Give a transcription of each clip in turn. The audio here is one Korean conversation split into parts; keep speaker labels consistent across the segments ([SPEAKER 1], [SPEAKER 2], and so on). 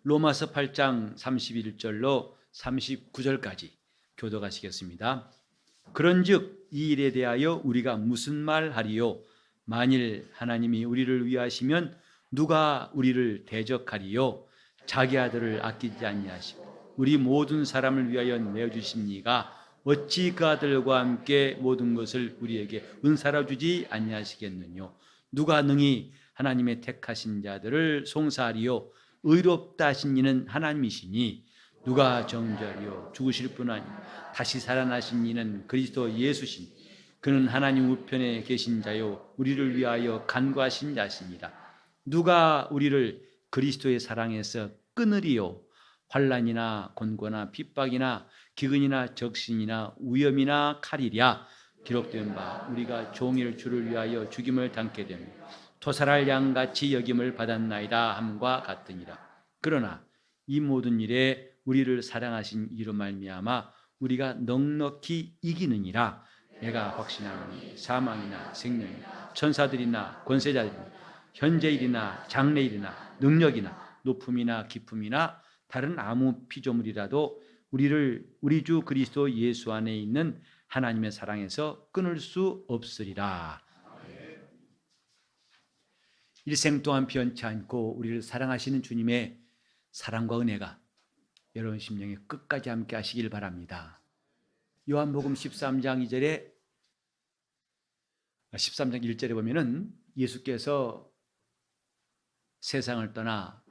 [SPEAKER 1] 로마서 8장 31절로 39절까지 교독하시겠습니다. 그런즉 이 일에 대하여 우리가 무슨 말하리요? 만일 하나님이 우리를 위하시면 누가 우리를 대적하리요? 자기 아들을 아끼지 아니하시고 우리 모든 사람을 위하여 내어주십니까? 어찌 그 아들과 함께 모든 것을 우리에게 은사로 주지 아니하시겠느뇨? 누가 능히 하나님의 택하신 자들을 송사하리요? 의롭다 하신 이는 하나님이시니 누가 정죄하리요? 죽으실 뿐 아니라 다시 살아나신 이는 그리스도 예수시니 그는 하나님 우편에 계신 자요 우리를 위하여 간구하신 자시니라. 누가 우리를 그리스도의 사랑에서 끊으리요? 환난이나 곤고나 핍박이나 기근이나 적신이나 위험이나 칼이랴. 기록된 바 우리가 종일 주를 위하여 죽임을 당게 되며 토살할 양같이 여김을 받았나이다 함과 같으니라. 그러나 이 모든 일에 우리를 사랑하신 이로 말미암아 우리가 넉넉히 이기느니라. 내가 확신하노니 사망이나 생명이나 천사들이나 권세자들이나 현재일이나 장래일이나 능력이나 높음이나 깊음이나 다른 아무 피조물이라도 우리를 우리 주 그리스도 예수 안에 있는 하나님의 사랑에서 끊을 수 없으리라. 일생 동안 변치 않고 우리를 사랑하시는 주님의 사랑과 은혜가 여러분 심령에 끝까지 함께 하시길 바랍니다. 요한복음 13장 1절에 보면은 예수께서 세상을 떠나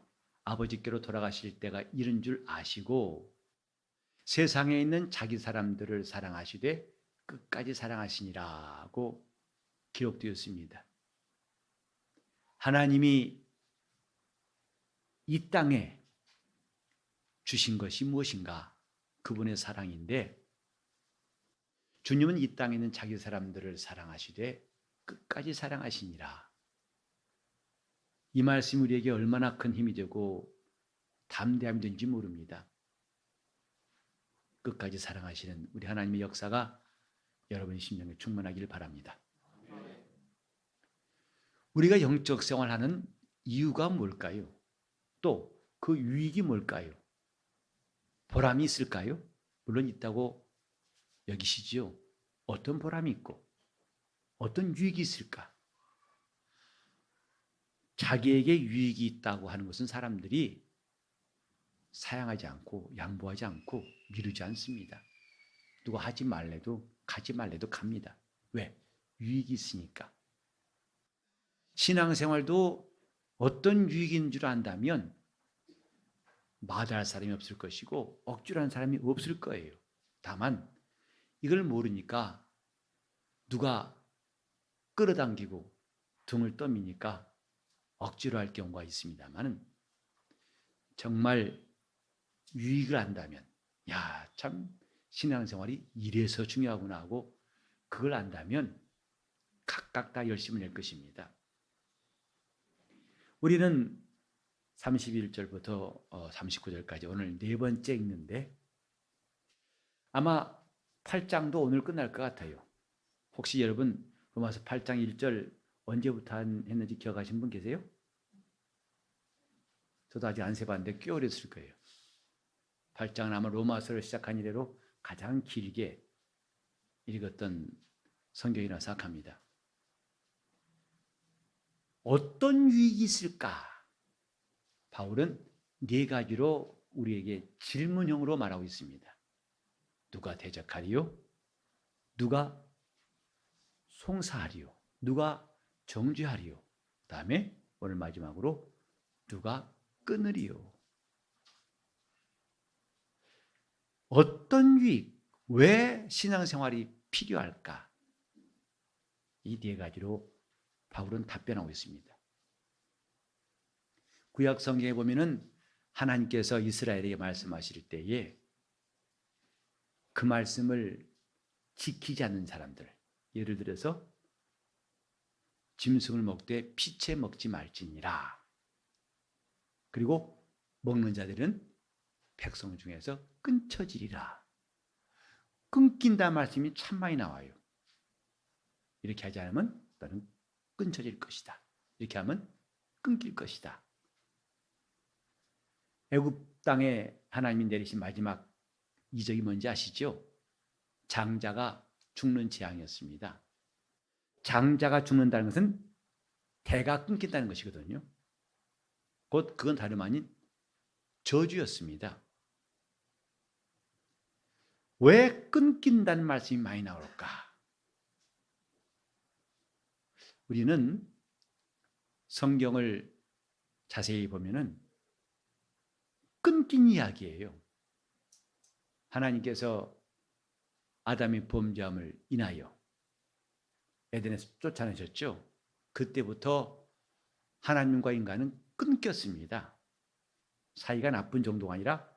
[SPEAKER 1] 아버지께로 돌아가실 때가 이른 줄 아시고 세상에 있는 자기 사람들을 사랑하시되 끝까지 사랑하시니라고 기록되었습니다. 하나님이 이 땅에 주신 것이 무엇인가? 그분의 사랑인데 주님은 이 땅에 있는 자기 사람들을 사랑하시되 끝까지 사랑하시니라. 이 말씀이 우리에게 얼마나 큰 힘이 되고 담대함이 된지 모릅니다. 끝까지 사랑하시는 우리 하나님의 역사가 여러분 심령에 충만하기를 바랍니다. 우리가 영적 생활하는 이유가 뭘까요? 또 그 유익이 뭘까요? 보람이 있을까요? 물론 있다고 여기시지요. 어떤 보람이 있고 어떤 유익이 있을까? 자기에게 유익이 있다고 하는 것은 사람들이 사양하지 않고 양보하지 않고 미루지 않습니다. 누가 하지 말래도 가지 말래도 갑니다. 왜? 유익이 있으니까. 신앙생활도 어떤 유익인 줄 안다면 마다할 사람이 없을 것이고 억지로 하는 사람이 없을 거예요. 다만 이걸 모르니까 누가 끌어당기고 등을 떠미니까 억지로 할 경우가 있습니다만 정말 유익을 안다면 야, 참 신앙생활이 이래서 중요하구나 하고 그걸 안다면 각각 다 열심을 낼 것입니다. 우리는 31절부터 39절까지 오늘 네 번째 읽는데 아마 8장도 오늘 끝날 것 같아요. 혹시 여러분 로마서 8장 1절 언제부터 했는지 기억하신 분 계세요? 저도 아직 안 세봤는데 꽤 오래됐을 거예요. 8장은 아마 로마서를 시작한 이래로 가장 길게 읽었던 성경이라 생각합니다. 어떤 유익이 있을까? 바울은 네 가지로 우리에게 질문형으로 말하고 있습니다. 누가 대적하리요? 누가 송사하리요? 누가 정죄하리요? 다음에 오늘 마지막으로 누가 끊으리요? 어떤 유익, 왜 신앙생활이 필요할까? 이 네 가지로 바울은 답변하고 있습니다. 구약 성경에 보면은 하나님께서 이스라엘에게 말씀하실 때에 그 말씀을 지키지 않는 사람들, 예를 들어서 짐승을 먹되 피채 먹지 말지니라. 그리고 먹는 자들은 백성 중에서 끊쳐지리라. 끊긴다 말씀이 참 많이 나와요. 이렇게 하지 않으면 너는 끊쳐질 것이다. 이렇게 하면 끊길 것이다. 애굽 땅에 하나님이 내리신 마지막 이적이 뭔지 아시죠? 장자가 죽는 재앙이었습니다. 장자가 죽는다는 것은 대가 끊긴다는 것이거든요. 곧 그건 다름 아닌 저주였습니다. 왜 끊긴다는 말씀이 많이 나올까? 우리는 성경을 자세히 보면은 끊긴 이야기예요. 하나님께서 아담의 범죄함을 인하여 에덴에서 쫓아내셨죠. 그때부터 하나님과 인간은 끊겼습니다. 사이가 나쁜 정도가 아니라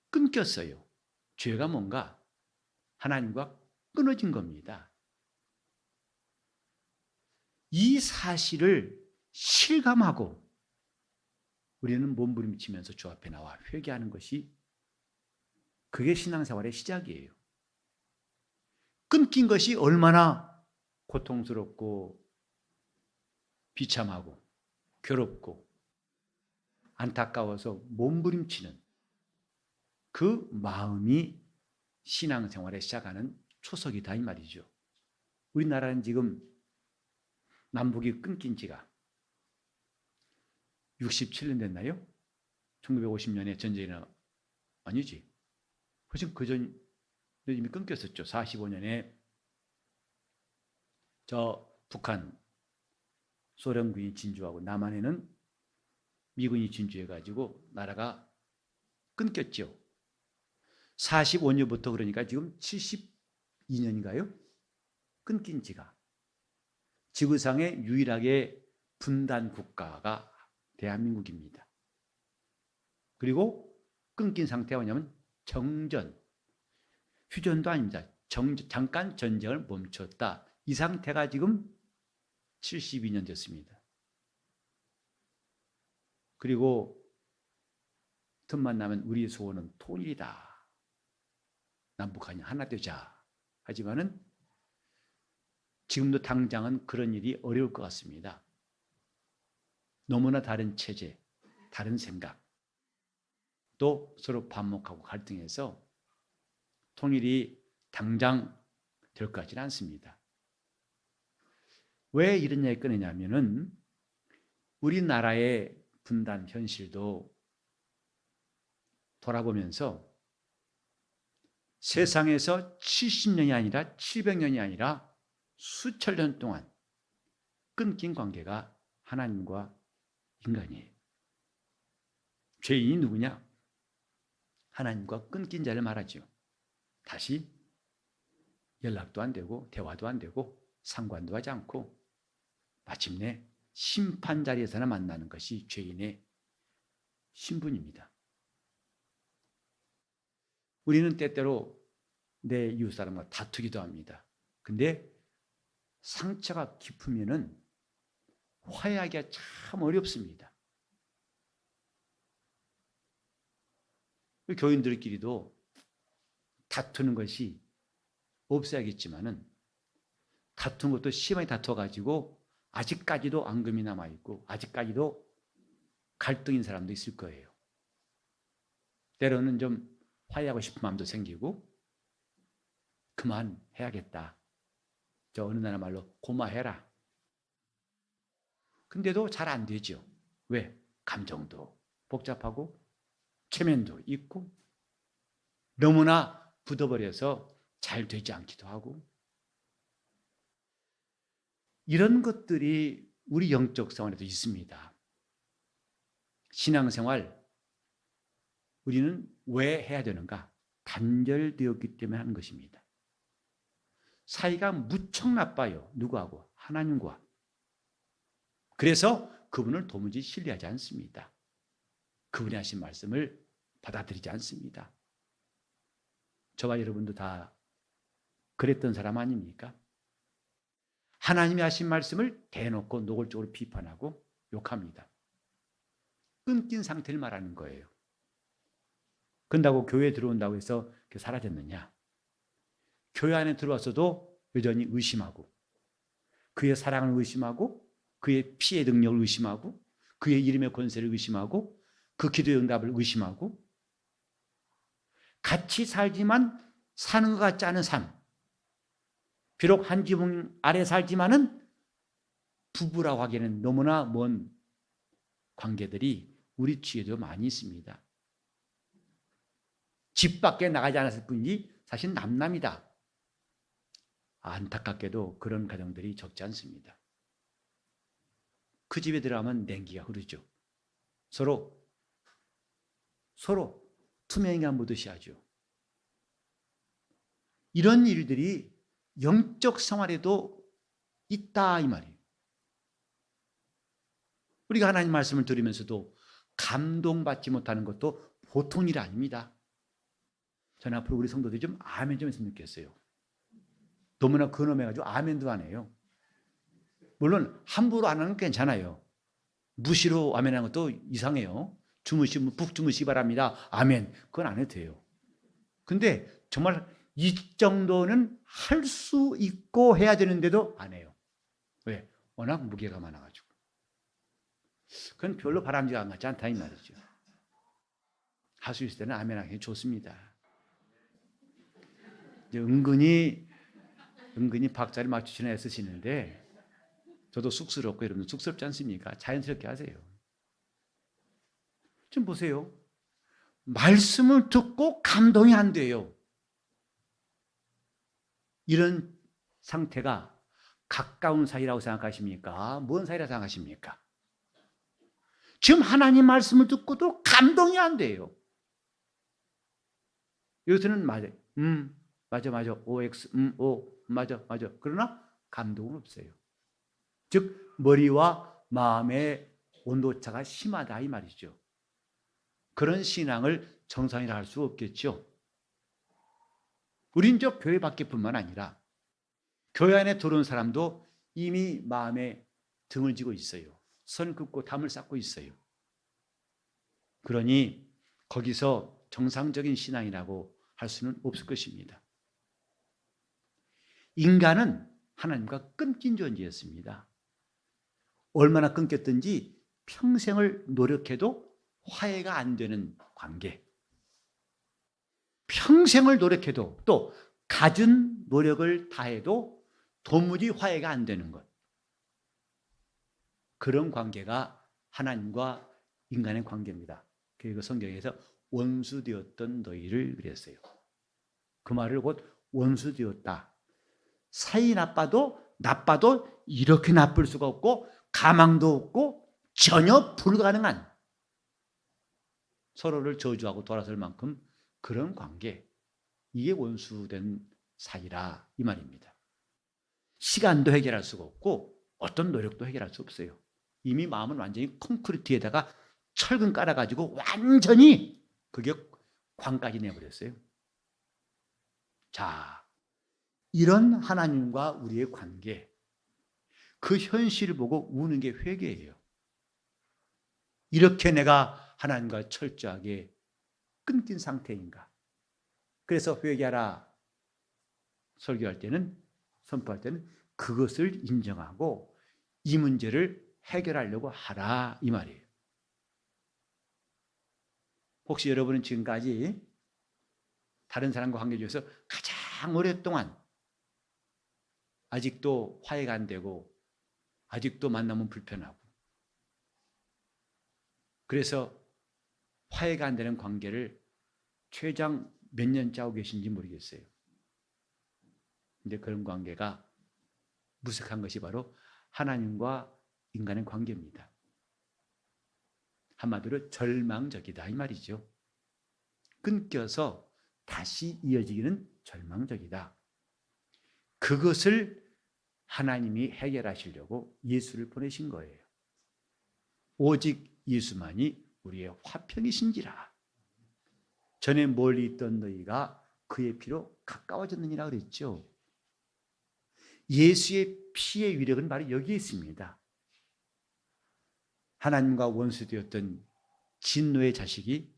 [SPEAKER 1] 끊겼어요. 죄가 뭔가 하나님과 끊어진 겁니다. 이 사실을 실감하고 우리는 몸부림치면서 주 앞에 나와 회개하는 것이 그게 신앙생활의 시작이에요. 끊긴 것이 얼마나 고통스럽고 비참하고 괴롭고 안타까워서 몸부림치는 그 마음이 신앙생활에 시작하는 초석이다 이 말이죠. 우리나라는 지금 남북이 끊긴 지가 67년 됐나요? 1950년에 전쟁이나 아니지. 훨씬 그전 이미 끊겼었죠. 45년에 저 북한 소련군이 진주하고 남한에는 미군이 진주해가지고 나라가 끊겼죠. 45년부터 그러니까 지금 72년인가요? 끊긴 지가. 지구상에 유일하게 분단 국가가 대한민국입니다. 그리고 끊긴 상태가 뭐냐면 정전, 휴전도 아닙니다. 잠깐 전쟁을 멈췄다. 이 상태가 지금 72년 됐습니다. 그리고 틈만 나면 우리의 소원은 통일이다. 남북한이 하나 되자. 하지만은 지금도 당장은 그런 일이 어려울 것 같습니다. 너무나 다른 체제, 다른 생각, 또 서로 반목하고 갈등해서 통일이 당장 될 것 같지는 않습니다. 왜 이런 얘기 꺼내냐면은 우리나라의 분단 현실도 돌아보면서 세상에서 70년이 아니라 700년이 아니라 수천 년 동안 끊긴 관계가 하나님과 인간이에요. 죄인이 누구냐? 하나님과 끊긴 자를 말하죠. 다시 연락도 안 되고 대화도 안 되고 상관도 하지 않고 마침내 심판 자리에서나 만나는 것이 죄인의 신분입니다. 우리는 때때로 내 이웃사람과 다투기도 합니다. 근데 상처가 깊으면은 화해하기가 참 어렵습니다. 교인들끼리도 다투는 것이 없어야겠지만은 다투는 것도 심하게 다투어가지고 아직까지도 앙금이 남아있고 아직까지도 갈등인 사람도 있을 거예요. 때로는 좀 화해하고 싶은 마음도 생기고 그만해야겠다. 저 어느 나라 말로 고마해라. 근데도 잘 안 되죠. 왜? 감정도 복잡하고 체면도 있고 너무나 굳어버려서 잘 되지 않기도 하고 이런 것들이 우리 영적 생활에도 있습니다. 신앙생활 우리는 왜 해야 되는가? 단절되었기 때문에 하는 것입니다. 사이가 무척 나빠요. 누구하고? 하나님과. 그래서 그분을 도무지 신뢰하지 않습니다. 그분이 하신 말씀을 받아들이지 않습니다. 저와 여러분도 다 그랬던 사람 아닙니까? 하나님이 하신 말씀을 대놓고 노골적으로 비판하고 욕합니다. 끊긴 상태를 말하는 거예요. 그런다고 교회에 들어온다고 해서 사라졌느냐? 교회 안에 들어왔어도 여전히 의심하고 그의 사랑을 의심하고 그의 피의 능력을 의심하고 그의 이름의 권세를 의심하고 그 기도의 응답을 의심하고 같이 살지만 사는 것 같지 않은 삶, 비록 한 지붕 아래 살지만은 부부라고 하기에는 너무나 먼 관계들이 우리 주위에도 많이 있습니다. 집 밖에 나가지 않았을 뿐이지 사실 남남이다. 안타깝게도 그런 가정들이 적지 않습니다. 그 집에 들어가면 냉기가 흐르죠. 서로 투명인간 보듯이 하죠. 이런 일들이 영적 생활에도 있다 이 말이에요. 우리가 하나님 말씀을 들으면서도 감동받지 못하는 것도 보통 일 아닙니다. 저는 앞으로 우리 성도들이 좀 아멘 좀 했으면 좋겠어요. 너무나 근엄해가지고 아멘도 안 해요. 물론 함부로 안 하는 건 괜찮아요. 무시로 아멘하는 것도 이상해요. 주무시면 푹 주무시기 바랍니다. 아멘. 그건 안 해도 돼요. 근데 정말 이 정도는 할 수 있고 해야 되는데도 안 해요. 왜? 워낙 무게가 많아가지고. 그건 별로 바람직한 것 같지 않다 이 말이죠. 할 수 있을 때는 아멘하기 좋습니다. 이제 은근히 박자를 맞추시나 애쓰시는데 저도 쑥스럽고 여러분 쑥스럽지 않습니까? 자연스럽게 하세요. 좀 보세요. 말씀을 듣고 감동이 안 돼요. 이런 상태가 가까운 사이라고 생각하십니까? 뭔 사이라고 생각하십니까? 지금 하나님 말씀을 듣고도 감동이 안 돼요. 여기서는 맞아요. 맞아. OX, O, 맞아. 그러나 감동은 없어요. 즉 머리와 마음의 온도차가 심하다 이 말이죠. 그런 신앙을 정상이라 할 수 없겠죠. 우린 저 교회 밖에뿐만 아니라 교회 안에 들어온 사람도 이미 마음에 등을 지고 있어요. 선 긋고 담을 쌓고 있어요. 그러니 거기서 정상적인 신앙이라고 할 수는 없을 것입니다. 인간은 하나님과 끊긴 존재였습니다. 얼마나 끊겼든지 평생을 노력해도 화해가 안 되는 관계. 평생을 노력해도 또 갖은 노력을 다해도 도무지 화해가 안 되는 것. 그런 관계가 하나님과 인간의 관계입니다. 그리고 성경에서 원수되었던 너희를 그랬어요. 그 말을 곧 원수되었다. 사이 나빠도 이렇게 나쁠 수가 없고 가망도 없고 전혀 불가능한 서로를 저주하고 돌아설 만큼 그런 관계, 이게 원수된 사이라 이 말입니다. 시간도 해결할 수가 없고 어떤 노력도 해결할 수 없어요. 이미 마음은 완전히 콘크리트에다가 철근 깔아가지고 완전히 그게 관까지 내버렸어요. 자, 이런 하나님과 우리의 관계, 그 현실을 보고 우는 게 회개예요. 이렇게 내가 하나님과 철저하게 끊긴 상태인가? 그래서 회개하라 설교할 때는, 선포할 때는 그것을 인정하고 이 문제를 해결하려고 하라 이 말이에요. 혹시 여러분은 지금까지 다른 사람과 관계 중에서 가장 오랫동안 아직도 화해가 안 되고 아직도 만나면 불편하고 그래서 화해가 안 되는 관계를 최장 몇 년째 하고 계신지 모르겠어요. 근데 그런 관계가 무색한 것이 바로 하나님과 인간의 관계입니다. 한마디로 절망적이다 이 말이죠. 끊겨서 다시 이어지기는 절망적이다. 그것을 하나님이 해결하시려고 예수를 보내신 거예요. 오직 예수만이 우리의 화평이신지라. 전에 멀리 있던 너희가 그의 피로 가까워졌느니라 그랬죠. 예수의 피의 위력은 바로 여기에 있습니다. 하나님과 원수되었던 진노의 자식이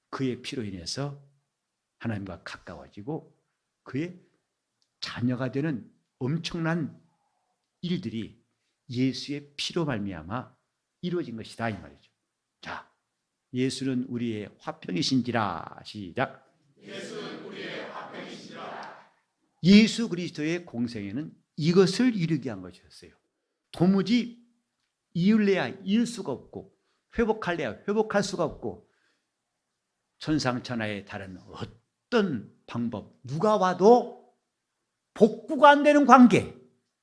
[SPEAKER 1] 그의 피로 인해서 하나님과 가까워지고 그의 자녀가 되는 엄청난 일들이 예수의 피로 말미암아 이루어진 것이다 이 말이죠. 자, 예수는 우리의 화평이신지라. 시작.
[SPEAKER 2] 예수는 우리의 화평이시라.
[SPEAKER 1] 예수 그리스도의 공생애는 이것을 이루기 위한 것이었어요. 도무지 이을래야 이을 수가 없고 회복할래야 회복할 수가 없고 천상천하에 다른 어떤 방법, 누가 와도 복구가 안 되는 관계,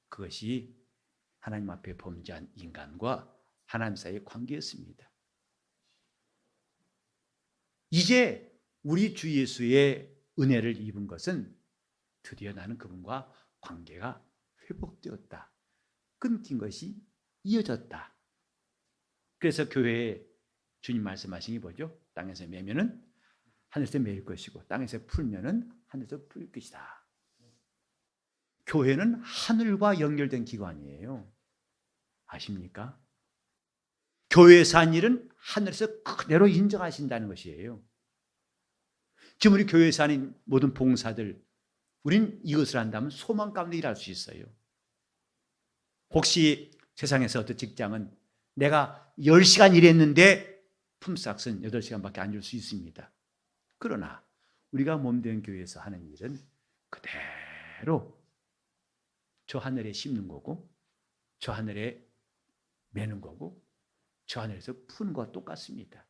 [SPEAKER 1] 그것이 하나님 앞에 범죄한 인간과 하나님 사이의 관계였습니다. 이제 우리 주 예수의 은혜를 입은 것은 드디어 나는 그분과 관계가 회복되었다. 끊긴 것이 이어졌다. 그래서 교회에 주님 말씀하신 게 뭐죠? 땅에서 매면은 하늘에서 매일 것이고 땅에서 풀면은 하늘에서 풀 것이다. 교회는 하늘과 연결된 기관이에요. 아십니까? 교회에서 한 일은 하늘에서 그대로 인정하신다는 것이에요. 지금 우리 교회에서 하는 모든 봉사들, 우린 이것을 한다면 소망 가운데 일할 수 있어요. 혹시 세상에서 어떤 직장은 내가 10시간 일했는데 품삯은 8시간밖에 안 줄 수 있습니다. 그러나 우리가 몸된 교회에서 하는 일은 그대로 저 하늘에 심는 거고 저 하늘에 매는 거고 저 하늘에서 푸는 것과 똑같습니다.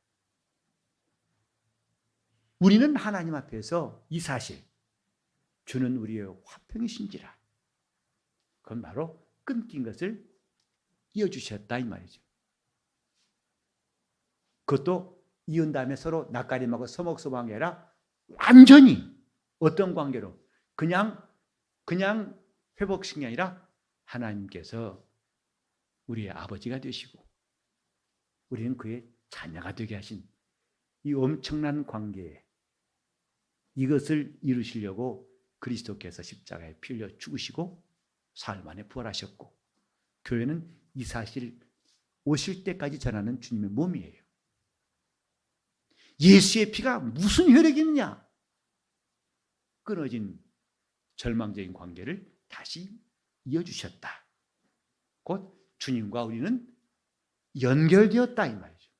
[SPEAKER 1] 우리는 하나님 앞에서 이 사실, 주는 우리의 화평이신지라, 그건 바로 끊긴 것을 이어주셨다 이 말이죠. 그것도 이은 다음에 서로 낯가림하고 서먹서먹한 게 아니라 완전히 어떤 관계로 그냥 회복시킨 게 아니라 하나님께서 우리의 아버지가 되시고 우리는 그의 자녀가 되게 하신 이 엄청난 관계에 이것을 이루시려고 그리스도께서 십자가에 피 흘려 죽으시고 사흘 만에 부활하셨고 교회는 이 사실 오실 때까지 전하는 주님의 몸이에요. 예수의 피가 무슨 효력이 있느냐? 끊어진 절망적인 관계를 다시 이어주셨다. 곧 주님과 우리는 연결되었다 이 말이죠.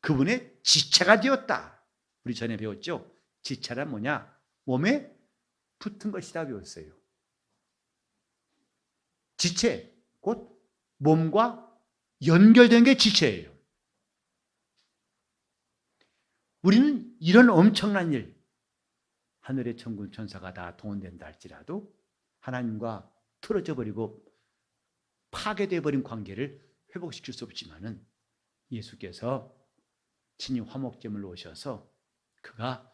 [SPEAKER 1] 그분의 지체가 되었다. 우리 전에 배웠죠? 지체란 뭐냐? 몸에 붙은 것이다 배웠어요. 지체, 곧 몸과 연결된 게 지체예요. 우리는 이런 엄청난 일, 하늘의 천군 천사가 다 동원된다 할지라도 하나님과 틀어져 버리고 파괴되어 버린 관계를 회복시킬 수 없지만은 예수께서 친히 화목제물로 오셔서 그가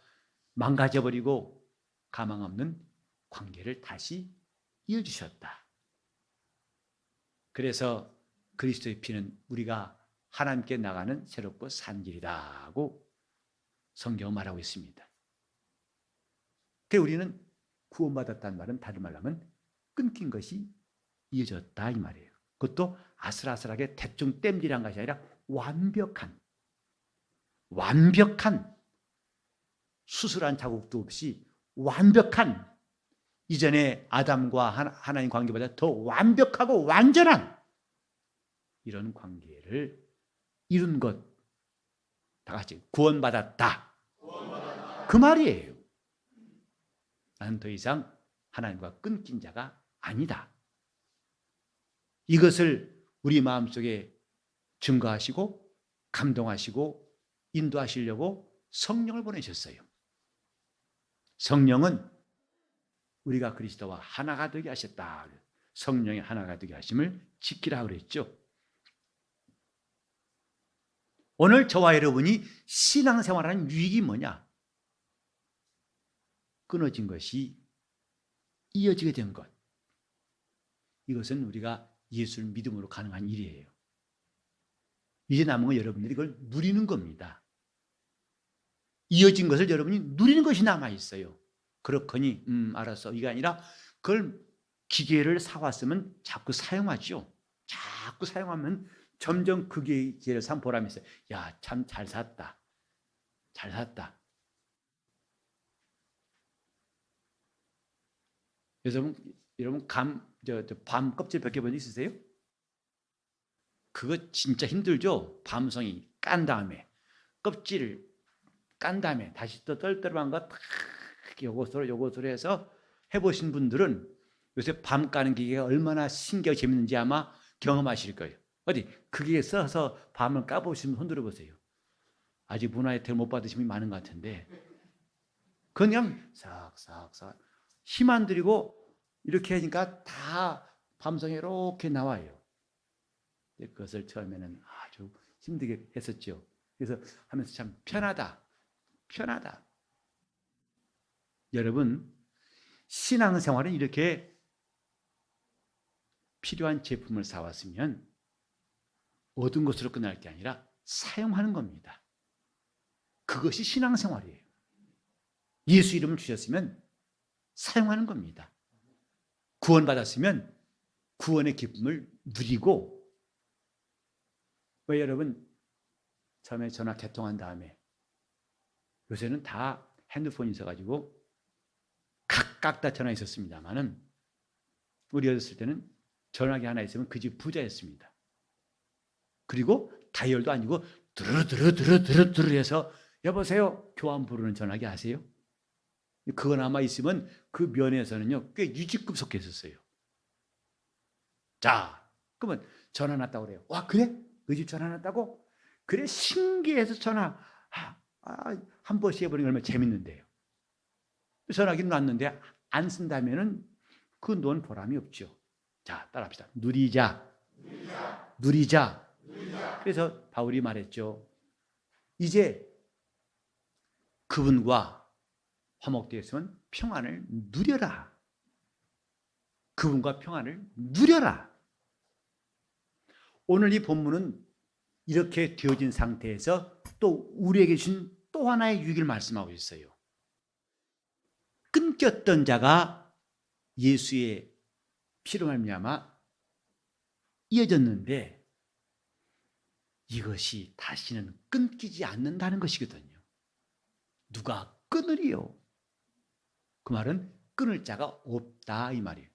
[SPEAKER 1] 망가져 버리고 가망 없는 관계를 다시 이어주셨다. 그래서 그리스도의 피는 우리가 하나님께 나가는 새롭고 산 길이라고 성경은 말하고 있습니다. 그래서 우리는 구원받았다는 말은 다른 말로 하면 끊긴 것이 이어졌다 이 말이에요. 그것도 아슬아슬하게 대충 땜질한 것이 아니라 완벽한 수술한 자국도 없이 완벽한, 이전에 아담과 하나님 관계보다 더 완벽하고 완전한 이런 관계를 이룬 것, 다 같이 구원받았다. 그 말이에요. 나는 더 이상 하나님과 끊긴 자가 아니다. 이것을 우리 마음속에 증거하시고 감동하시고 인도하시려고 성령을 보내셨어요. 성령은 우리가 그리스도와 하나가 되게 하셨다. 성령의 하나가 되게 하심을 지키라 그랬죠. 오늘 저와 여러분이 신앙생활하는 유익이 뭐냐? 끊어진 것이 이어지게 된 것. 이것은 우리가 예수를 믿음으로 가능한 일이에요. 이제 남은 건 여러분들이 이걸 누리는 겁니다. 이어진 것을 여러분이 누리는 것이 남아있어요. 그렇거니 알았어. 이게 아니라 그걸 기계를 사왔으면 자꾸 사용하죠. 자꾸 사용하면 점점 그 기계를 산 보람이 있어요. 야, 참 잘 샀다. 잘 샀다. 여러분 밤 껍질 벗겨본 적 있으세요? 그거 진짜 힘들죠? 밤송이 깐 다음에 껍질을 깐 다음에 다시 또 떨떠름한 거 탁 요것으로 해서 해보신 분들은 요새 밤 까는 기계가 얼마나 신기하고 재밌는지 아마 경험하실 거예요. 어디 그 기계 써서 밤을 까보시면 손 들어보세요. 아직 문화 혜택을 못 받으신 분이 많은 것 같은데 그냥 싹싹싹 힘 안 들이고 이렇게 하니까 다 밤송이 이렇게 나와요. 그것을 처음에는 아주 힘들게 했었죠. 그래서 하면서 참 편하다. 여러분, 신앙생활은 이렇게 필요한 제품을 사왔으면 얻은 것으로 끝날 게 아니라 사용하는 겁니다. 그것이 신앙생활이에요. 예수 이름을 주셨으면 사용하는 겁니다. 구원받았으면 구원의 기쁨을 누리고, 왜 여러분 처음에 전화 개통한 다음에 요새는 다 핸드폰이 있어가지고 각각 다 전화 있었습니다만은 우리 어렸을 때는 전화기 하나 있으면 그 집 부자였습니다. 그리고 다이얼도 아니고 드르르 해서 여보세요 교환 부르는 전화기 아세요? 그건 아마 있으면 그 면에서는요 꽤 유지급 속해 있었어요. 자, 그러면 전화 났다고 그래요. 와, 그래? 너 집 전화 났다고? 그래, 신기해서 전화 한 번씩 해보는 게 얼마나 재밌는데요. 전화기 났는데 안 쓴다면은 그 넌 보람이 없죠. 자, 따라합시다. 누리자. 그래서 바울이 말했죠. 이제 그분과 화목되었으면 평안을 누려라. 그분과 평안을 누려라. 오늘 이 본문은 이렇게 되어진 상태에서 또 우리에게 주신 또 하나의 유익을 말씀하고 있어요. 끊겼던 자가 예수의 피로 말미암아 이어졌는데 이것이 다시는 끊기지 않는다는 것이거든요. 누가 끊으리요? 그 말은 끊을 자가 없다 이 말이에요.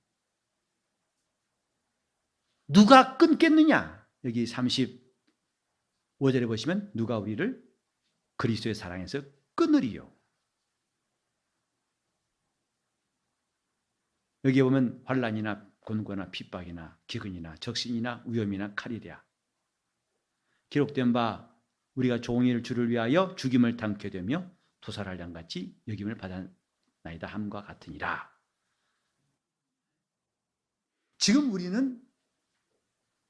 [SPEAKER 1] 누가 끊겠느냐? 여기 35절에 보시면 누가 우리를 그리스도의 사랑에서 끊으리요? 여기에 보면 환난이나 곤고나 핍박이나 기근이나 적신이나 위험이나 칼이랴. 기록된 바 우리가 종일 주를 위하여 죽임을 당케 되며 도살할 양같이 여김을 받았나이다 함과 같으니라. 지금 우리는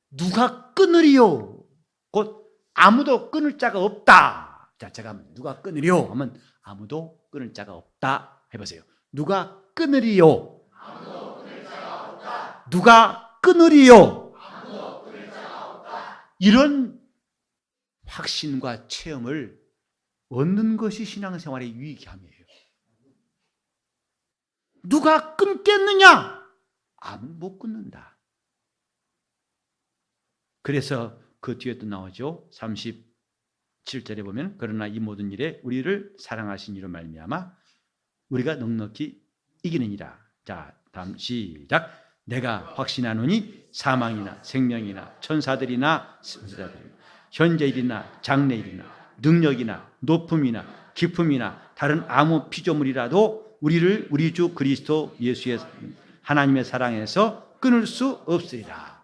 [SPEAKER 1] 누가 끊으리요? 곧 아무도 끊을 자가 없다. 자, 제가 누가 끊으리요? 하면 아무도 끊을 자가 없다. 해보세요. 누가 끊으리요? 아무도 끊을 자가 없다. 누가 끊으리요? 아무도 끊을 자가 없다. 이런 확신과 체험을 얻는 것이 신앙생활의 유익함이에요. 누가 끊겠느냐? 아무 못 끊는다. 그래서 그 뒤에 또 나오죠. 37절에 보면 그러나 이 모든 일에 우리를 사랑하신 이로 말미암아 우리가 넉넉히 이기느니라. 자, 다음 시작. 내가 확신하노니 사망이나 생명이나 천사들이나 선지자들이나 현재일이나 장래일이나 능력이나 높음이나 깊음이나 다른 아무 피조물이라도 우리를 우리 주 그리스도 예수의 하나님의 사랑에서 끊을 수 없으리라.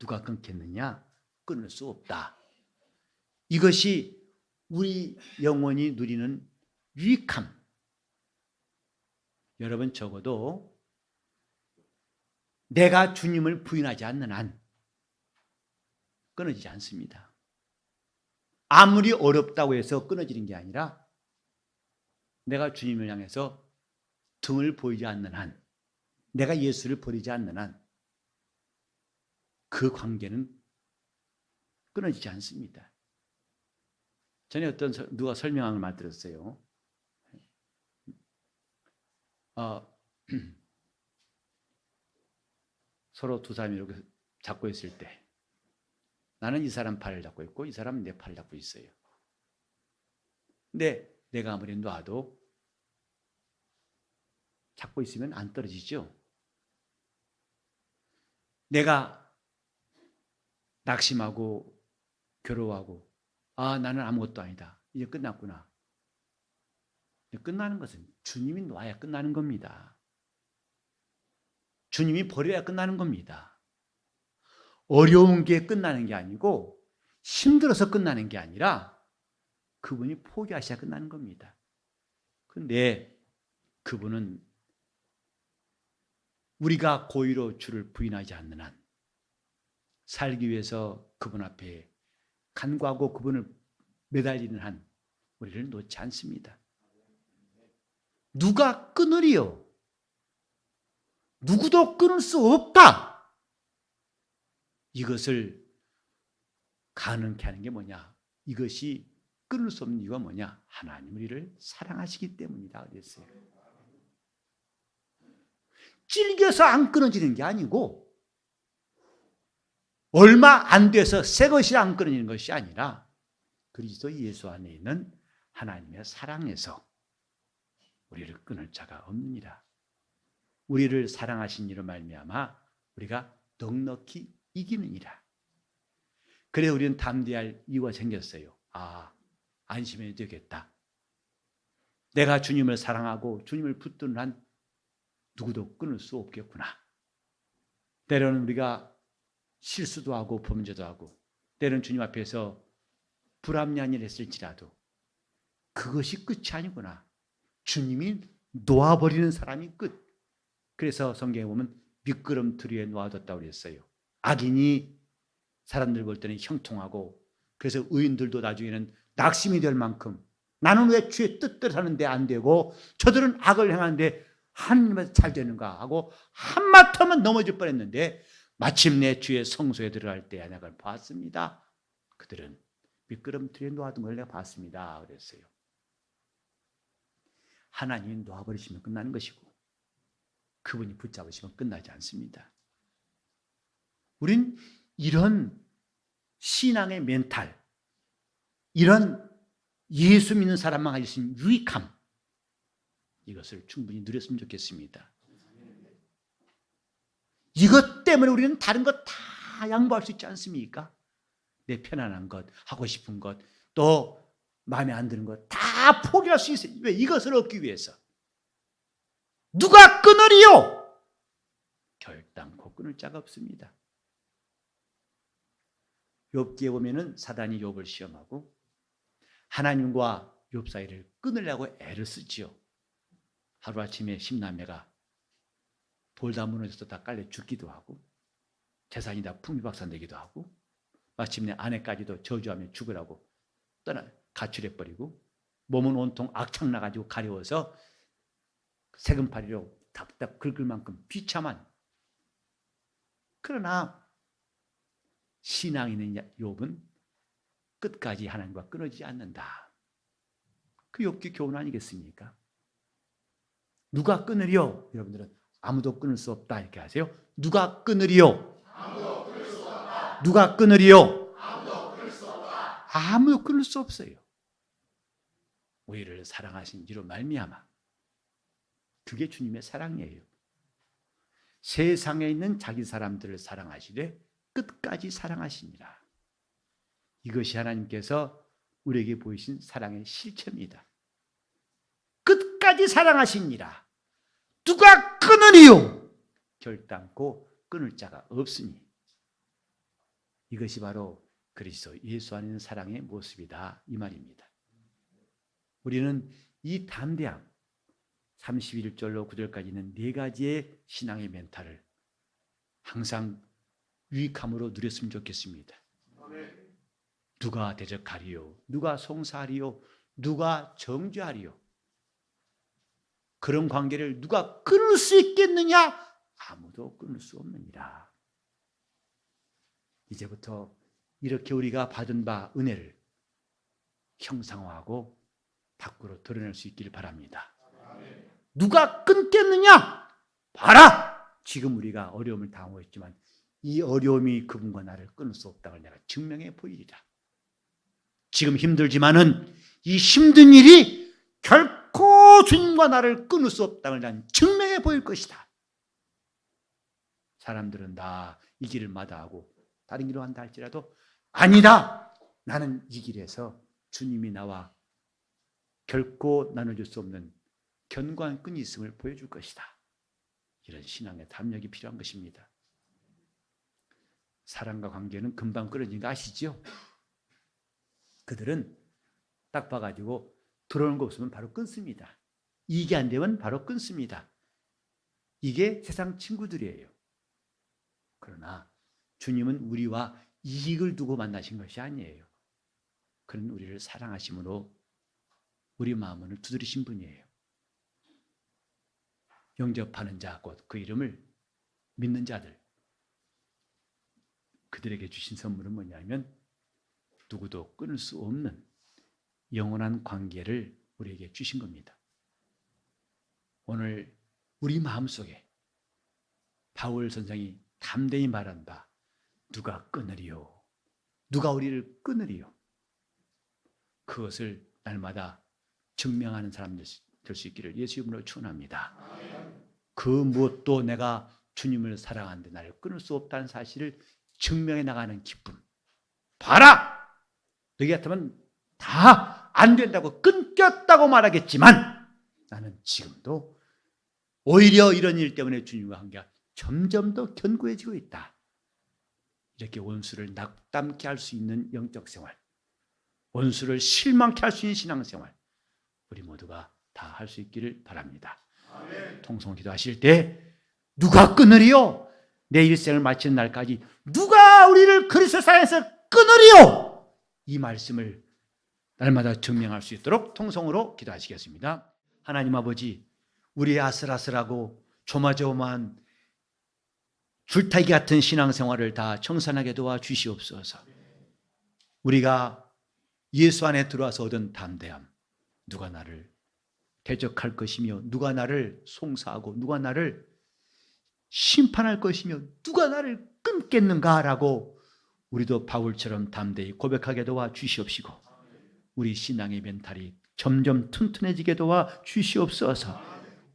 [SPEAKER 1] 누가 끊겠느냐? 끊을 수 없다. 이것이 우리 영혼이 누리는 유익함. 여러분 적어도 내가 주님을 부인하지 않는 한 끊어지지 않습니다. 아무리 어렵다고 해서 끊어지는 게 아니라 내가 주님을 향해서 등을 보이지 않는 한, 내가 예수를 버리지 않는 한 그 관계는 끊어지지 않습니다. 전에 누가 설명한 말 들었어요. 서로 두 사람이 이렇게 잡고 있을 때 나는 이 사람 팔을 잡고 있고 이 사람은 내 팔을 잡고 있어요. 근데 내가 아무리 놔도 잡고 있으면 안 떨어지죠. 내가 낙심하고 괴로워하고 나는 아무것도 아니다. 이제 끝났구나. 끝나는 것은 주님이 놓아야 끝나는 겁니다. 주님이 버려야 끝나는 겁니다. 어려운 게 끝나는 게 아니고 힘들어서 끝나는 게 아니라 그분이 포기하셔야 끝나는 겁니다. 그런데 그분은 우리가 고의로 주를 부인하지 않는 한 살기 위해서 그분 앞에 간구하고 그분을 매달리는 한 우리를 놓지 않습니다. 누가 끊으리요? 누구도 끊을 수 없다. 이것을 가능케 하는 게 뭐냐? 이것이 끊을 수 없는 이유가 뭐냐? 하나님 우리를 사랑하시기 때문이다 그랬어요. 찔겨서 안 끊어지는 게 아니고 얼마 안 돼서 새 것이 안 끊어지는 것이 아니라 그리스도 예수 안에 있는 하나님의 사랑에서 우리를 끊을 자가 없느니라. 우리를 사랑하신 이로 말미암아 우리가 넉넉히 이기느니라. 그래 우리는 담대할 이유가 생겼어요. 안심해야 되겠다. 내가 주님을 사랑하고 주님을 붙드는 한 누구도 끊을 수 없겠구나. 때로는 우리가 실수도 하고 범죄도 하고 때로는 주님 앞에서 불합리한 일을 했을지라도 그것이 끝이 아니구나. 주님이 놓아버리는 사람이 끝. 그래서 성경에 보면 미끄럼틀 위에 놓아뒀다고 그랬어요. 악인이 사람들 볼 때는 형통하고 그래서 의인들도 나중에는 낙심이 될 만큼 나는 왜 주의 뜻대로 하는데 안 되고 저들은 악을 행하는데 하나님에서 잘 되는가 하고 한마터면 넘어질 뻔했는데 마침내 주의 성소에 들어갈 때 내가 봤습니다. 그들은 미끄럼틀에 놓아둔 걸 내가 봤습니다. 그랬어요. 하나님이 놓아버리시면 끝나는 것이고 그분이 붙잡으시면 끝나지 않습니다. 우린 이런 신앙의 멘탈, 이런 예수 믿는 사람만 가질 수 있는 유익함, 이것을 충분히 누렸으면 좋겠습니다. 이것 때문에 우리는 다른 것 다 양보할 수 있지 않습니까? 내 편안한 것, 하고 싶은 것, 또 마음에 안 드는 것 다 포기할 수 있어요. 왜? 이것을 얻기 위해서. 누가 끊으리요? 결단코 끊을 자가 없습니다. 욥기에 보면은 사단이 욥을 시험하고 하나님과 욥 사이를 끊으려고 애를 쓰지요. 하루아침에 10남매가 돌 다 무너져서 다 깔려 죽기도 하고 재산이 다 풍비박산되기도 하고 마침내 아내까지도 저주하며 죽으라고 가출해버리고 몸은 온통 악창 나가지고 가려워서 세금파리로 답답 긁을 만큼 비참한. 그러나 신앙 있는 욥은 끝까지 하나님과 끊어지지 않는다. 그 욥기 교훈 아니겠습니까? 누가 끊으리요? 여러분들은 아무도 끊을 수 없다 이렇게 하세요. 누가 끊으리요?
[SPEAKER 2] 아무도 끊을 수 없다.
[SPEAKER 1] 누가 끊으리요?
[SPEAKER 2] 아무도 끊을 수 없다.
[SPEAKER 1] 아무도 끊을 수 없어요. 우리를 사랑하신 이로 말미암아 그게 주님의 사랑이에요. 세상에 있는 자기 사람들을 사랑하시되 끝까지 사랑하시니라. 이것이 하나님께서 우리에게 보이신 사랑의 실체입니다. 끝까지 사랑하시니라. 누가 끊으리요? 결단코 끊을 자가 없으니. 이것이 바로 그리스도 예수 안에 있는 사랑의 모습이다 이 말입니다. 우리는 이 담대함 31절로 9절까지 있는 네 가지의 신앙의 멘탈을 항상 유익함으로 누렸으면 좋겠습니다. 누가 대적하리요? 누가 송사하리요? 누가 정죄하리요? 그런 관계를 누가 끊을 수 있겠느냐? 아무도 끊을 수 없느니라. 이제부터 이렇게 우리가 받은 바 은혜를 형상화하고 밖으로 드러낼 수 있기를 바랍니다. 누가 끊겠느냐? 봐라! 지금 우리가 어려움을 당하고 있지만 이 어려움이 그분과 나를 끊을 수 없다고 내가 증명해 보이리라. 지금 힘들지만은 이 힘든 일이 결코 주님과 나를 끊을 수 없다고 난 증명해 보일 것이다. 사람들은 다 이 길을 마다하고 다른 길로 한다 할지라도 아니다. 나는 이 길에서 주님이 나와 결코 나눠줄 수 없는 견고한 끈이 있음을 보여줄 것이다. 이런 신앙의 담력이 필요한 것입니다. 사람과 관계는 금방 끊어지는 거 아시죠? 그들은 딱 봐가지고 들어오는 거 없으면 바로 끊습니다. 이게 안 되면 바로 끊습니다. 이게 세상 친구들이에요. 그러나 주님은 우리와 이익을 두고 만나신 것이 아니에요. 그는 우리를 사랑하심으로 우리 마음을 두드리신 분이에요. 영접하는 자, 곧 그 이름을 믿는 자들, 그들에게 주신 선물은 뭐냐면 누구도 끊을 수 없는 영원한 관계를 우리에게 주신 겁니다. 오늘 우리 마음속에 바울 선생이 담대히 말한 바, 누가 끊으리요? 누가 우리를 끊으리요? 그것을 날마다 증명하는 사람 될 수 있기를 예수 이름으로 축원합니다. 그 무엇도 내가 주님을 사랑하는데 나를 끊을 수 없다는 사실을 증명해 나가는 기쁨. 봐라! 너희 같으면 다 안 된다고 끊겼다고 말하겠지만 나는 지금도 오히려 이런 일 때문에 주님과 관계가 점점 더 견고해지고 있다. 이렇게 원수를 낙담케 할 수 있는 영적 생활, 원수를 실망케 할 수 있는 신앙생활, 우리 모두가 다 할 수 있기를 바랍니다. 아멘. 통성 기도하실 때 누가 끊으리요? 내 일생을 마치는 날까지 누가 우리를 그리스도 사랑에서 끊으리요? 이 말씀을 날마다 증명할 수 있도록 통성으로 기도하시겠습니다. 하나님 아버지, 우리의 아슬아슬하고 조마조마한 줄타기 같은 신앙생활을 다 청산하게 도와주시옵소서. 우리가 예수 안에 들어와서 얻은 담대함, 누가 나를 대적할 것이며 누가 나를 송사하고 누가 나를 심판할 것이며 누가 나를 끊겠는가라고 우리도 바울처럼 담대히 고백하게 도와주시옵시고 우리 신앙의 멘탈이 점점 튼튼해지게 도와주시옵소서.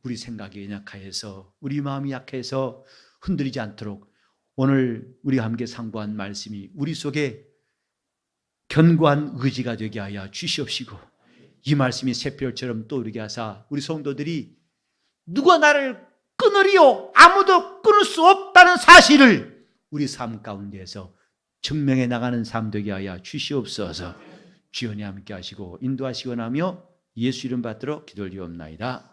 [SPEAKER 1] 우리 생각이 연약하여서 우리 마음이 약해서 흔들리지 않도록 오늘 우리가 함께 상고한 말씀이 우리 속에 견고한 의지가 되게 하여 주시옵시고 이 말씀이 새벽처럼 떠오르게 하사 우리 성도들이 누가 나를 끊으리요? 아무도 끊을 수 없다는 사실을 우리 삶 가운데에서 증명해 나가는 삶 되게 하여 주시옵소서. 주연이 함께 하시고 인도하시고 나며 예수 이름 받들어 기도를 드리옵나이다.